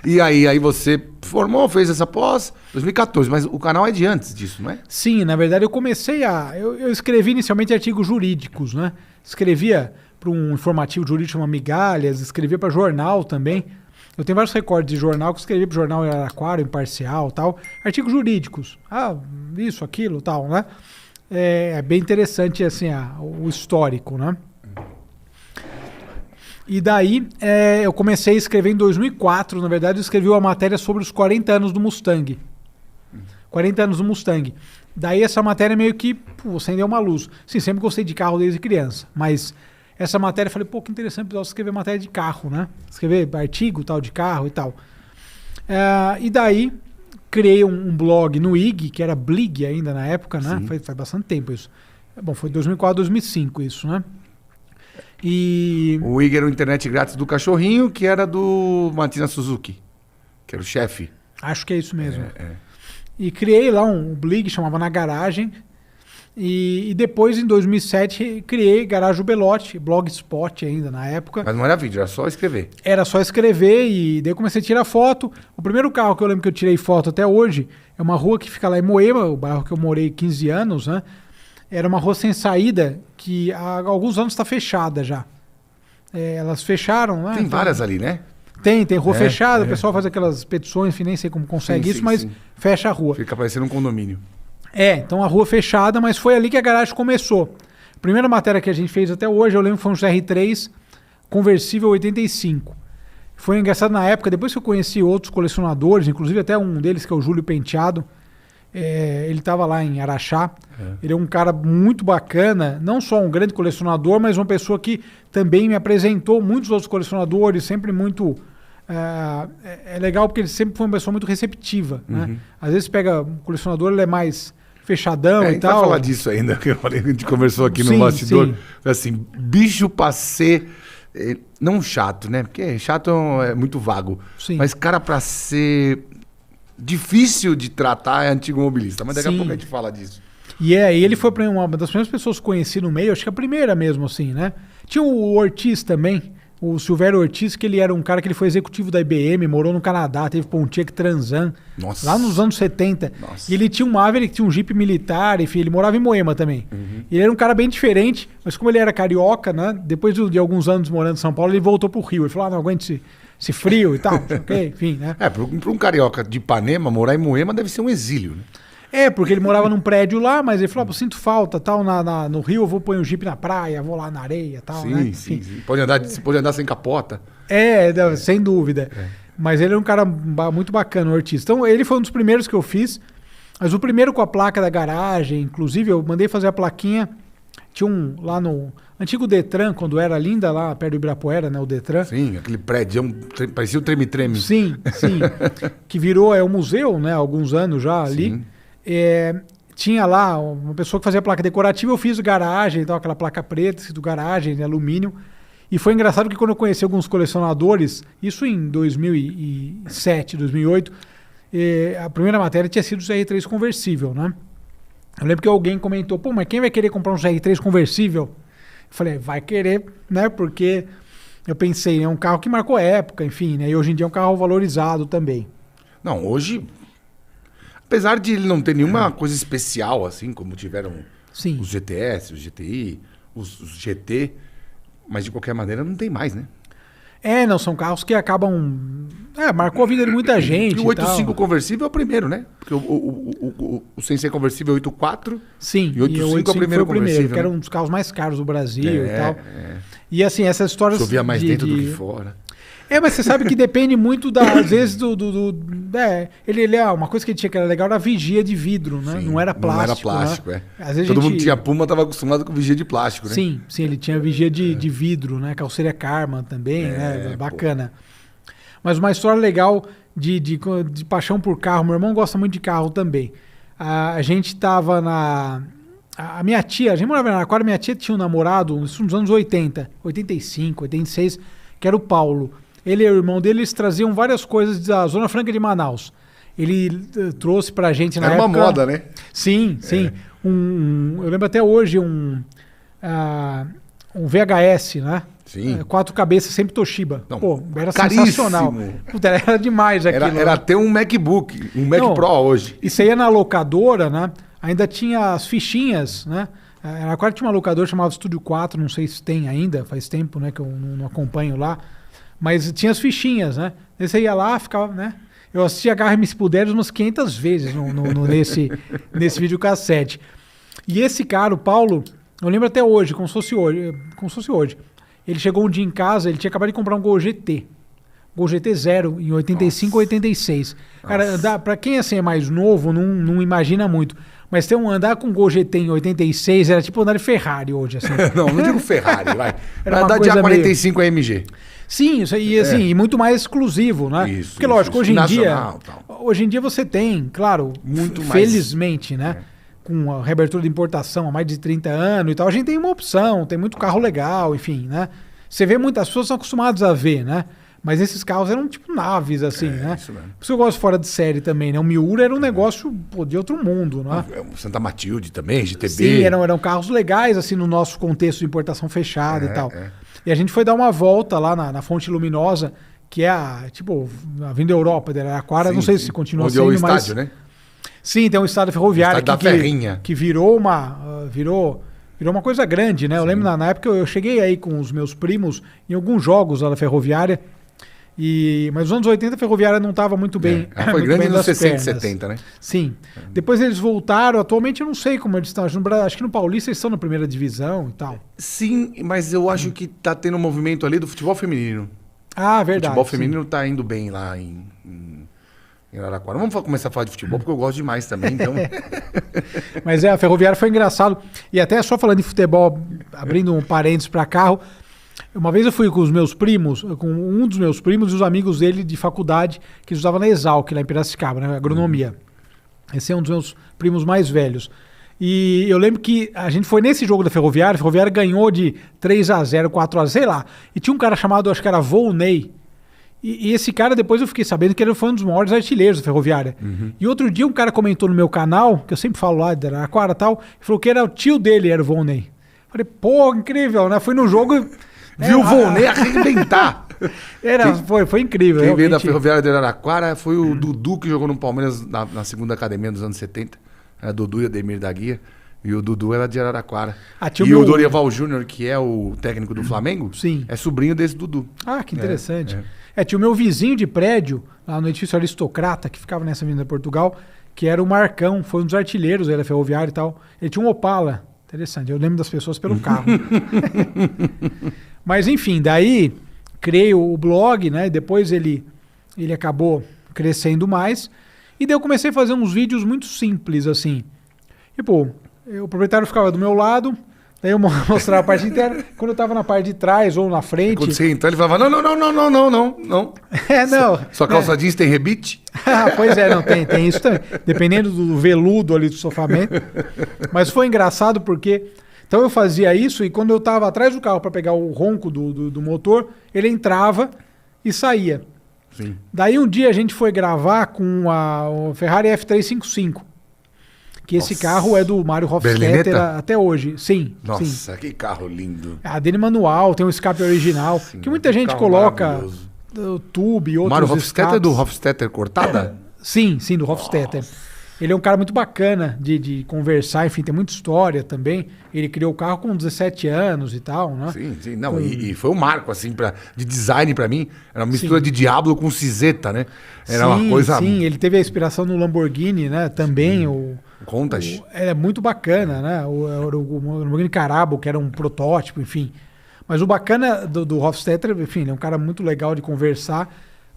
E aí você formou, fez essa pós, 2014, mas o canal é de antes disso, não é? Sim, na verdade eu comecei eu escrevi inicialmente artigos jurídicos, né? Escrevia para um informativo jurídico chamado Migalhas, escrevia para jornal também. Eu tenho vários recordes de jornal que eu escrevi para o jornal Araraquara, Imparcial, tal. Artigos jurídicos. Isso, aquilo, tal, né? É bem interessante, assim, o histórico, né? E daí eu comecei a escrever em 2004, na verdade eu escrevi uma matéria sobre os 40 anos do Mustang. 40 anos do Mustang. Daí essa matéria meio que acendeu uma luz. Sim, sempre gostei de carro desde criança, mas essa matéria eu falei, pô, que interessante escrever matéria de carro, né? Escrever artigo tal de carro e tal. E daí criei um blog no IG, que era Blig ainda na época, né? Faz bastante tempo isso. Bom, foi 2004, 2005 isso, né? O IG era o internet grátis do cachorrinho, que era do Matina Suzuki, que era o chefe. Acho que é isso mesmo. E criei lá um blog, chamava Na Garagem. E depois, em 2007, criei Garagem Belotti, Blogspot ainda na época. Mas não era vídeo, era só escrever. Era só escrever e daí eu comecei a tirar foto. O primeiro carro que eu lembro que eu tirei foto até hoje é uma rua que fica lá em Moema, o bairro que eu morei 15 anos, né? Era uma rua sem saída que há alguns anos está fechada já. Elas fecharam, né? Tem várias ali, né? Tem rua fechada, o pessoal faz aquelas petições, enfim, nem sei como consegue isso, mas fecha a rua. Fica parecendo um condomínio. Então a rua fechada, mas foi ali que a garagem começou. A primeira matéria que a gente fez até hoje, eu lembro que foi um CR3 conversível 85. Foi engraçado na época, depois que eu conheci outros colecionadores, inclusive até um deles que é o Júlio Penteado, ele estava lá em Araxá. Ele é um cara muito bacana, não só um grande colecionador, mas uma pessoa que também me apresentou muitos outros colecionadores, sempre muito... É legal porque ele sempre foi uma pessoa muito receptiva, né? Às vezes pega um colecionador, ele é mais fechadão e tal. Vai falar disso ainda, que a gente conversou aqui no bastidor. Assim, bicho pra ser, não chato, né? Porque chato é muito vago. Sim. Mas cara pra ser difícil de tratar é antigo mobilista. Mas daqui a pouco a gente fala disso. E ele foi uma das primeiras pessoas que conheci no meio, acho que a primeira mesmo, assim, né? Tinha o Ortiz também, o Silvério Ortiz, que ele era um cara que ele foi executivo da IBM, morou no Canadá, teve Pontiac Trans-Am, lá nos anos 70. Nossa. E ele tinha um Maverick, tinha um Jeep militar, enfim, ele morava em Moema também. Ele era um cara bem diferente, mas como ele era carioca, né? Depois de alguns anos morando em São Paulo, ele voltou pro Rio. Ele falou, não aguento esse frio e tal, okay, enfim, né? Para um carioca de Ipanema, morar em Moema deve ser um exílio, né? Porque ele morava num prédio lá, mas ele falou, sinto falta, tal, no Rio eu vou pôr um Jeep na praia, vou lá na areia, tal, né? Sim. Pode andar sem capota. Sem dúvida. Mas ele é um cara muito bacana, o Ortiz. Então ele foi um dos primeiros que eu fiz, mas o primeiro com a placa da garagem, inclusive eu mandei fazer a plaquinha, tinha um lá no antigo Detran, quando era linda lá perto do Ibirapuera, né, o Detran. Sim, aquele prédio, parecia o Treme-Treme. Sim. Que virou um museu, né, há alguns anos já ali. Sim. Tinha lá uma pessoa que fazia placa decorativa, eu fiz garagem, então, aquela placa preta, do garagem, de alumínio. E foi engraçado que quando eu conheci alguns colecionadores, isso em 2007, 2008, a primeira matéria tinha sido o CR3 conversível, né? Eu lembro que alguém comentou, mas quem vai querer comprar um CR3 conversível? Eu falei, vai querer, né? Porque eu pensei, é um carro que marcou época, enfim, né? E hoje em dia é um carro valorizado também. Não, hoje... Apesar de ele não ter nenhuma coisa especial, assim, como tiveram os GTS, os GTI, os GT, mas de qualquer maneira não tem mais, né? Não, são carros que acabam... marcou a vida de muita gente. E o 85 conversível é o primeiro, né? Porque o sem ser conversível é 84. Sim, e o 85 é o primeiro conversível. Que era um dos carros mais caros do Brasil e tal. E assim, essas histórias... Chovia mais dentro do que fora. Mas você sabe que depende muito, às vezes, ele uma coisa que ele tinha que era legal era a vigia de vidro, né? Sim, não era plástico. Não era plástico, né? Às vezes Todo mundo tinha Puma, estava acostumado com vigia de plástico, né? Sim, ele tinha vigia de vidro, né? Calceira Karmann também, né? Bacana. Mas uma história legal de paixão por carro, meu irmão gosta muito de carro também. A gente tava a minha tia, a gente morava na Araraquara, minha tia tinha um namorado, isso nos anos 80, 85, 86, que era o Paulo. Ele e o irmão dele, eles traziam várias coisas da Zona Franca de Manaus. Ele trouxe pra gente na época... Era uma moda, né? Sim. Eu lembro até hoje um VHS, né? Sim. 4 cabeças, sempre Toshiba. Não, pô, era caríssimo. Sensacional. Puta, era demais aquilo. Era até um MacBook, um Mac Pro hoje. E você ia na locadora, né? Ainda tinha as fichinhas, né? A Aquara tinha uma locadora chamada Studio 4, não sei se tem ainda, faz tempo, né, que eu não acompanho lá. Mas tinha as fichinhas, né? Aí você ia lá, ficava, né? Eu assisti Agarre-me Se Puderes umas 500 vezes nesse videocassete. E esse cara, o Paulo, eu lembro até hoje, como se fosse hoje. Ele chegou um dia em casa, ele tinha acabado de comprar um Gol GT. Gol GT 0, em 85 ou 86. Cara, pra quem assim, é mais novo, não imagina muito. Mas andar com Gol GT em 86 era tipo andar de Ferrari hoje, assim. não digo Ferrari, vai. Era andar de A45 meio... AMG. Sim, isso aí, assim, e muito mais exclusivo, né? Isso, porque, lógico, hoje em dia você tem, claro, muito felizmente, né? Com a reabertura de importação há mais de 30 anos e tal, a gente tem uma opção, tem muito carro legal, enfim, né? Você vê muitas pessoas são acostumadas a ver, né? Mas esses carros eram tipo naves, assim, né? Isso mesmo. Por isso eu gosto fora de série também, né? O Miura era um negócio de outro mundo, né? Santa Matilde também, GTB. Sim, eram carros legais, assim, no nosso contexto de importação fechada e tal. E a gente foi dar uma volta lá na Fonte Luminosa, que é a Avenida Europa de Araraquara, não sei se continua sendo, mas... Onde é o estádio, né? Sim, tem um estádio ferroviário que virou uma coisa grande, né? Sim. Eu lembro na época eu cheguei aí com os meus primos em alguns jogos lá da ferroviária, mas nos anos 80 a ferroviária não estava muito bem. Ela foi grande nos 60 e 70, né? Sim. Depois eles voltaram, atualmente eu não sei como eles estão. Acho que no Paulista eles estão na primeira divisão e tal. Sim, mas eu acho que tá tendo um movimento ali do futebol feminino. Ah, verdade. O futebol feminino tá indo bem lá em Araraquara. Vamos começar a falar de futebol, porque eu gosto demais também, então... Mas a ferroviária foi engraçado. E até só falando de futebol, abrindo um parênteses para carro, uma vez eu fui com os meus primos, com um dos meus primos e os amigos dele de faculdade, que eles usavam na Exalc, lá em Piracicaba, né, agronomia. Esse é um dos meus primos mais velhos. E eu lembro que a gente foi nesse jogo da ferroviária, a ferroviária ganhou de 3-0, 4-0, sei lá. E tinha um cara chamado, acho que era Volney. E esse cara, depois eu fiquei sabendo que ele foi um dos maiores artilheiros da ferroviária. E outro dia um cara comentou no meu canal, que eu sempre falo lá de Araraquara e tal, e falou que era o tio dele, era o Volney. Falei, pô, incrível, né? Fui no jogo... Viu o Volney arrebentar. Foi incrível. Quem veio da ferroviária de Araraquara foi o Dudu, que jogou no Palmeiras na segunda academia dos anos 70. Era Dudu e Ademir da Guia. E o Dudu era de Araraquara. O Dorival Júnior, que é o técnico do Flamengo, sim, é sobrinho desse Dudu. Ah, que interessante. Tinha o meu vizinho de prédio, lá no edifício Aristocrata, que ficava nessa Avenida Portugal, que era o Marcão, foi um dos artilheiros da ferroviária e tal. Ele tinha um Opala. Interessante, eu lembro das pessoas pelo carro. Mas enfim, daí criei o blog, né? Depois ele acabou crescendo mais. E daí eu comecei a fazer uns vídeos muito simples, assim. Tipo, o proprietário ficava do meu lado, daí eu mostrava a parte inteira. Quando eu tava na parte de trás ou na frente... Quando você entrou, ele falava, não. Não. Sua calça jeans tem rebite? Pois é, não, tem isso também. Dependendo do veludo ali do sofamento. Mas foi engraçado porque... Então eu fazia isso e quando eu tava atrás do carro para pegar o ronco do motor, ele entrava e saía. Sim. Daí um dia a gente foi gravar com o Ferrari F355. Que esse carro é do Mário Hofstetter até hoje. Sim. Nossa, sim. Que carro lindo. A dele manual, tem um escape original. Sim, que muita gente coloca o tube e outros Mário Hofstetter é do Hofstetter Cortada? Sim, do Hofstetter. Ele é um cara muito bacana de conversar, enfim, tem muita história também. Ele criou o carro com 17 anos e tal, né? Sim. Não, e foi um marco, assim, de design pra mim. Era uma mistura de Diablo com cinzeta, né? Era uma coisa... Sim, ele teve a inspiração no Lamborghini, né? Também o Countach. É muito bacana, né? O Lamborghini Carabo, que era um protótipo, enfim. Mas o bacana do Hofstetter, enfim, ele é um cara muito legal de conversar.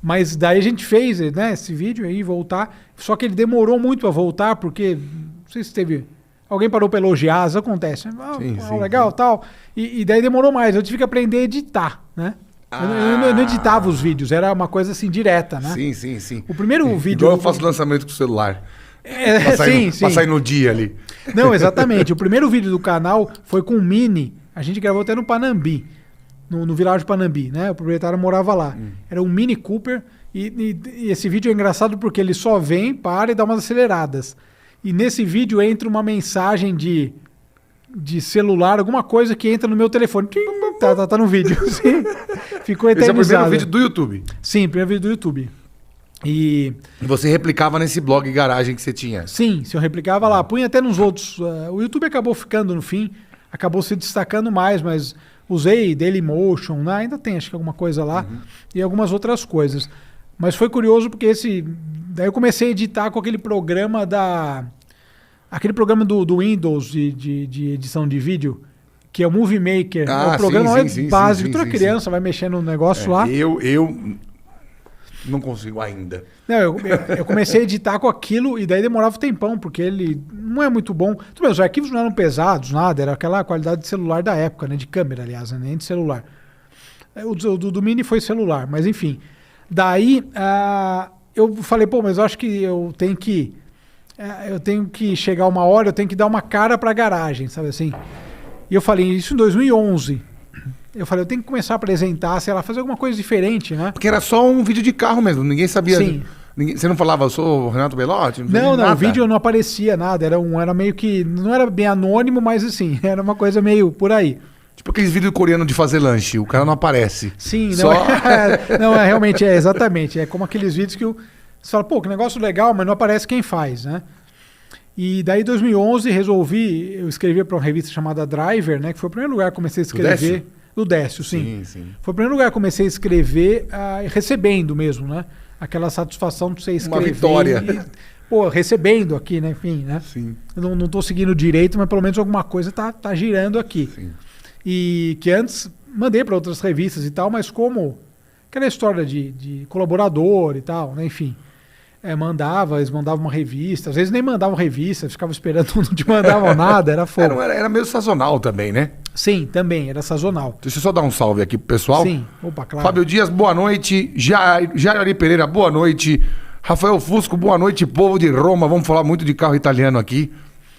Mas daí a gente fez, né, esse vídeo aí, voltar. Só que ele demorou muito para voltar, porque não sei se teve... Alguém parou para elogiar, isso acontece. Legal, tal. E daí demorou mais. Eu tive que aprender a editar, né? Eu não editava os vídeos, era uma coisa assim, direta, né? Sim. O primeiro vídeo... Igual eu faço lançamento com o celular. Pra sair no dia ali. Não, exatamente. O primeiro vídeo do canal foi com o Mini. A gente gravou até no Panambi. No Vilarejo Panambi, né? O proprietário morava lá. Era um Mini Cooper e esse vídeo é engraçado porque ele só vem, para e dá umas aceleradas. E nesse vídeo entra uma mensagem de de celular, alguma coisa que entra no meu telefone. Tá no vídeo. Sim. Ficou eternizado. Esse é o primeiro vídeo do YouTube? Sim, primeiro vídeo do YouTube. E você replicava nesse blog garagem que você tinha? Sim, se eu replicava lá. Punha até nos outros. O YouTube acabou ficando no fim, acabou se destacando mais, mas usei Dailymotion, né? Ainda tem acho que alguma coisa lá, e algumas outras coisas. Mas foi curioso porque daí eu comecei a editar com aquele programa do Windows de edição de vídeo, que é o Movie Maker. O programa básico. Toda criança vai mexendo no negócio lá. Eu não consigo ainda. Não, eu comecei a editar com aquilo e daí demorava um tempão, porque ele não é muito bom. Tudo bem, os arquivos não eram pesados, nada, era aquela qualidade de celular da época, né? De câmera, aliás, né? Nem de celular. O do Mini foi celular, mas enfim. Daí eu falei, mas eu acho que eu tenho que chegar uma hora, eu tenho que dar uma cara pra garagem, sabe assim? E eu falei, isso em 2011. Eu falei, eu tenho que começar a apresentar, sei lá, fazer alguma coisa diferente, né? Porque era só um vídeo de carro mesmo, ninguém sabia. Sim. Você não falava, eu sou o Renato Belotti? Não, o vídeo não aparecia nada, era meio que, não era bem anônimo, mas assim, era uma coisa meio por aí. Tipo aqueles vídeos coreanos de fazer lanche, o cara não aparece. Sim, não, realmente, exatamente, é como aqueles vídeos que você fala, que negócio legal, mas não aparece quem faz, né? E daí, em 2011, eu escrevi para uma revista chamada Driver, né? Que foi o primeiro lugar que comecei a escrever. Do Décio, sim. Foi o primeiro lugar que comecei a escrever recebendo mesmo, né? Aquela satisfação de você escrever. Uma vitória. Recebendo aqui, né? Enfim, né? Sim. Eu não tô seguindo direito, mas pelo menos alguma coisa tá girando aqui. Sim. E que antes mandei para outras revistas e tal, mas como aquela história de colaborador e tal, né? Enfim. Eles mandavam uma revista, às vezes nem mandavam revista, ficava esperando, não te mandavam nada, era fogo. Era meio sazonal também, né? Sim, também, era sazonal. Deixa eu só dar um salve aqui pro pessoal. Sim, opa, claro. Fábio Dias, boa noite. Jairi Pereira, boa noite. Rafael Fusco, boa noite, povo de Roma. Vamos falar muito de carro italiano aqui.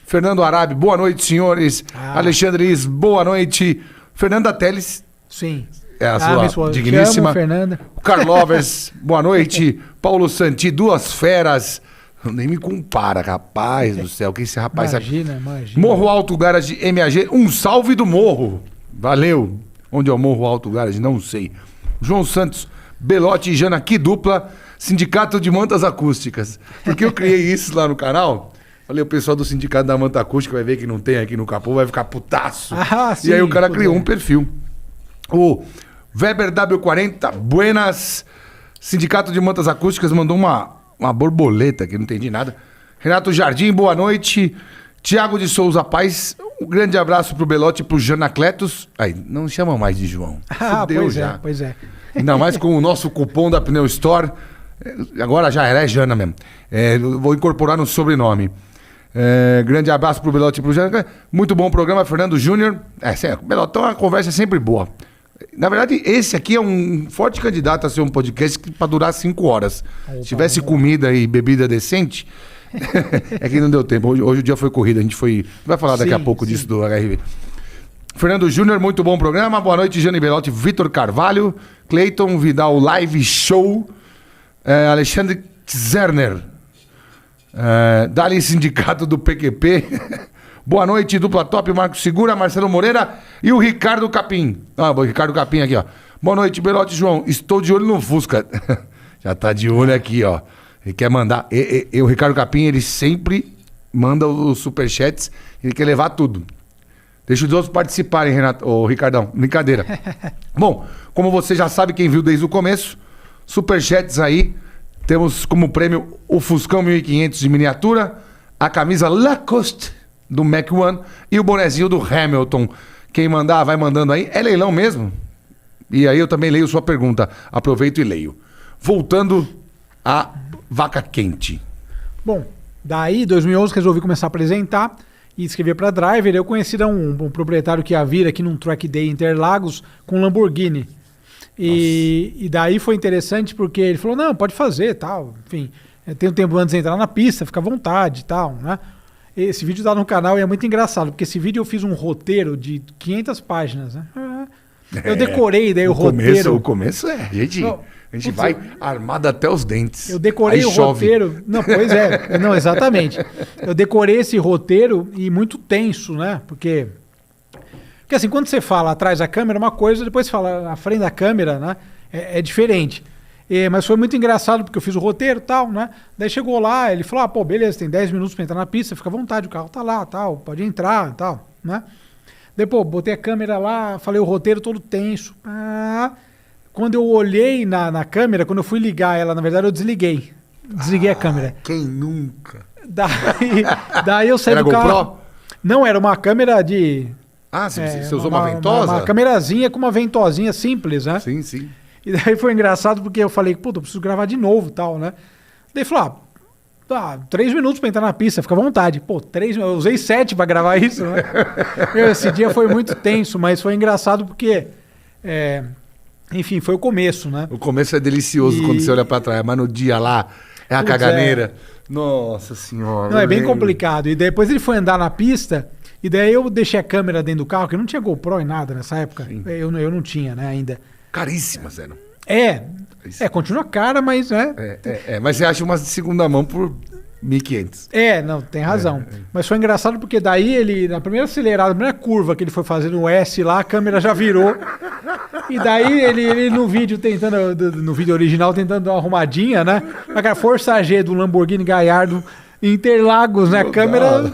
Fernando Arabi, boa noite, senhores. Alexandre Is, boa noite. Fernanda Teles. Sim. É a sua digníssima. Fernanda. O Carlovers, boa noite. Paulo Santi, duas feras. Nem me compara, rapaz do céu. Que esse rapaz... Imagina. Morro Alto Garage MAG, um salve do morro. Valeu. Onde é o Morro Alto Garage? Não sei. João Santos, Belotti e Jana, que dupla. Sindicato de Mantas Acústicas. Porque eu criei isso lá no canal. Falei, o pessoal do Sindicato da Manta Acústica vai ver que não tem aqui no capô, vai ficar putaço. Sim, e aí o cara criou um perfil. O Weber W40, buenas. Sindicato de Mantas Acústicas mandou uma borboleta, que eu não entendi nada. Renato Jardim, boa noite. Tiago de Souza Paz, um grande abraço pro Belotti e pro Janacletos. Aí, não chamam mais de João. Fudeu já. Pois é. Ainda mais com o nosso cupom da Pneu Store. Agora já é Jana mesmo. Vou incorporar no sobrenome. Grande abraço pro Belotti e pro Janacletos. Muito bom programa, Fernando Júnior. Belotão, a conversa é sempre boa. Na verdade, esse aqui é um forte candidato a ser um podcast para durar 5 horas. Se tivesse comida e bebida decente, é que não deu tempo. Hoje o dia foi corrido, a gente vai falar daqui a pouco disso do HRV. Fernando Júnior, muito bom programa. Boa noite, Jane Belotti, Vitor Carvalho, Cleiton Vidal Live Show, Alexandre Zerner, Dali Sindicato do PQP. Boa noite, dupla top, Marcos Segura, Marcelo Moreira e o Ricardo Capim. O Ricardo Capim aqui, ó. Boa noite, Belotti João. Estou de olho no Fusca. Já tá de olho aqui, ó. Ele quer mandar. O Ricardo Capim, ele sempre manda os superchats. Ele quer levar tudo. Deixa os outros participarem, Renato. Ô, Ricardão, brincadeira. Bom, como você já sabe, quem viu desde o começo, superchats aí. Temos como prêmio o Fuscão 1500 de miniatura, a camisa Lacoste do Mac One e o bonezinho do Hamilton. Quem mandar, vai mandando aí. É leilão mesmo? E aí eu também leio sua pergunta. Aproveito e leio. Voltando à vaca quente. Bom, daí, em 2011, resolvi começar a apresentar e escrever para Driver. Eu conheci um proprietário que ia vir aqui num Track Day em Interlagos com Lamborghini. E daí foi interessante porque ele falou, não, pode fazer, tal. Enfim, tem um tempo antes de entrar na pista, fica à vontade e tal, né? Esse vídeo tá no canal e é muito engraçado, porque esse vídeo eu fiz um roteiro de 500 páginas, né? Eu decorei daí o roteiro. O começo a gente vai armado até os dentes. Eu decorei aí o roteiro. Não, pois é. Não, exatamente. Eu decorei esse roteiro e muito tenso, né? Porque Porque assim, quando você fala atrás da câmera é uma coisa, depois você fala na frente da câmera, né? É diferente. Mas foi muito engraçado, porque eu fiz o roteiro e tal, né? Daí chegou lá, ele falou, pô, beleza, tem 10 minutos pra entrar na pista, fica à vontade, o carro tá lá, tal, pode entrar e tal, né? Depois, botei a câmera lá, falei o roteiro todo tenso. Quando eu olhei na câmera, quando eu fui ligar ela, na verdade eu desliguei. Desliguei a câmera. Quem nunca? Daí eu saí do carro. Era GoPro? Não, era uma câmera de... você usou uma ventosa? Uma câmerazinha com uma ventosinha simples, né? Sim, sim. E daí foi engraçado porque eu falei, puta, eu preciso gravar de novo e tal, né? Daí falou, 3 minutos pra entrar na pista, fica à vontade. Pô, eu usei 7 pra gravar isso, né? Esse dia foi muito tenso, mas foi engraçado porque, enfim, foi o começo, né? O começo é delicioso quando você olha pra trás, mas no dia lá, é a caganeira. Nossa senhora. Não, é bem complicado. E depois ele foi andar na pista, e daí eu deixei a câmera dentro do carro, que não tinha GoPro e nada nessa época. Eu não tinha, né, ainda. Caríssimas eram. Continua cara, mas... Mas você acha uma de segunda mão por 1.500. Não, tem razão. Mas foi engraçado porque daí ele, na primeira acelerada, na primeira curva que ele foi fazer no S lá, a câmera já virou. E daí ele no vídeo no vídeo original, tentando dar uma arrumadinha, né? Aquela Força G do Lamborghini Gallardo, Interlagos, né? A câmera...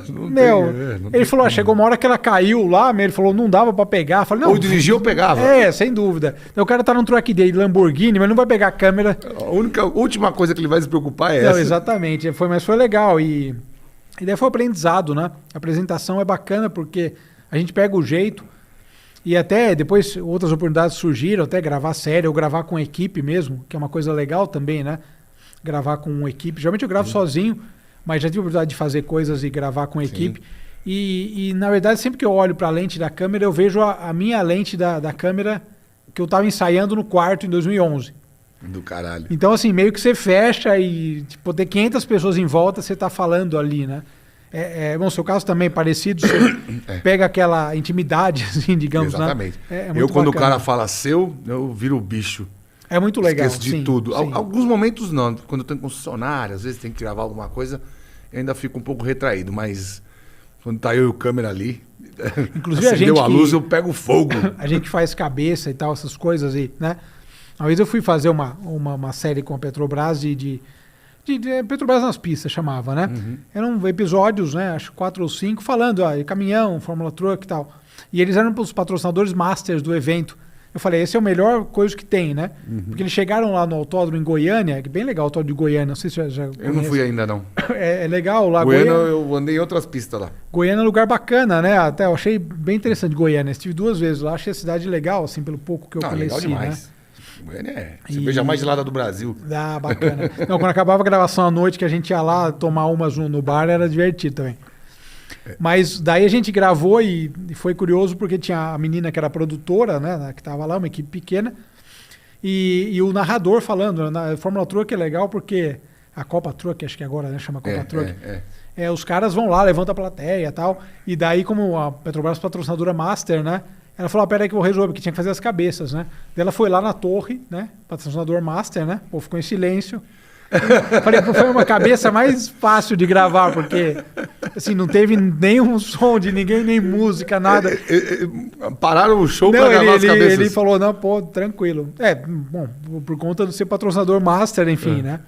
ele falou, chegou uma hora que ela caiu lá, ele falou, não dava pra pegar. Eu falei, não, ou dirigiu ou pegava. Sem dúvida. Então, o cara tá num truck dele, Lamborghini, mas não vai pegar a câmera. A última coisa que ele vai se preocupar é essa. Exatamente. Mas foi legal. E daí foi aprendizado, né? A apresentação é bacana porque a gente pega o jeito e até depois outras oportunidades surgiram, até gravar série ou gravar com equipe mesmo, que é uma coisa legal também, né? Gravar com uma equipe. Geralmente eu gravo sozinho, mas já tive a oportunidade de fazer coisas e gravar com equipe. E na verdade, sempre que eu olho para a lente da câmera, eu vejo a minha lente da câmera que eu estava ensaiando no quarto em 2011. Do caralho. Então, assim, meio que você fecha e tipo, ter 500 pessoas em volta, você tá falando ali, né? Bom, seu caso também é parecido, você pega aquela intimidade, assim, digamos, exatamente. Né? Quando o cara fala eu viro o bicho. É muito legal. Esqueço de tudo. Sim. Alguns momentos não. Quando eu tenho concessionária, às vezes tem que gravar alguma coisa, eu ainda fico um pouco retraído, mas quando tá eu e o câmera ali, inclusive acendeu a luz, eu pego fogo. A gente faz cabeça e tal, essas coisas aí, né? Uma vez eu fui fazer uma série com a Petrobras de Petrobras nas pistas, chamava, né? Eram episódios, né? Acho 4 ou 5, falando de caminhão, Fórmula Truck e tal. E eles eram os patrocinadores masters do evento. Eu falei, esse é o melhor coisa que tem, né? Porque eles chegaram lá no autódromo em Goiânia, que é bem legal o autódromo de Goiânia, não sei se você já conhece. Eu não fui ainda, não. É legal lá. Goiânia, eu andei em outras pistas lá. Goiânia é um lugar bacana, né? Até eu achei bem interessante Goiânia. Estive 2 vezes lá, achei a cidade legal, assim, pelo pouco que eu conheci, legal demais. Né? Goiânia é a cerveja mais gelada do Brasil. Bacana. Não, quando acabava a gravação à noite, que a gente ia lá tomar umas no bar, era divertido também. Mas daí a gente gravou e foi curioso porque tinha a menina que era produtora, né, que estava lá, uma equipe pequena, e o narrador falando, na Fórmula Truck é legal porque a Copa Truck, acho que agora, né, chama Copa Truck, os caras vão lá, levantam a plateia e tal, e daí como a Petrobras patrocinadora master, né, ela falou, peraí que eu vou resolver, porque tinha que fazer as cabeças, né, daí ela foi lá na torre, né, patrocinador master, né, o povo ficou em silêncio. Falei, foi uma cabeça mais fácil de gravar, porque assim, não teve nenhum som de ninguém, nem música, nada. Pararam o show para gravar as cabeças. Ele falou, não, pô, tranquilo. Bom, por conta de ser patrocinador master, enfim, né?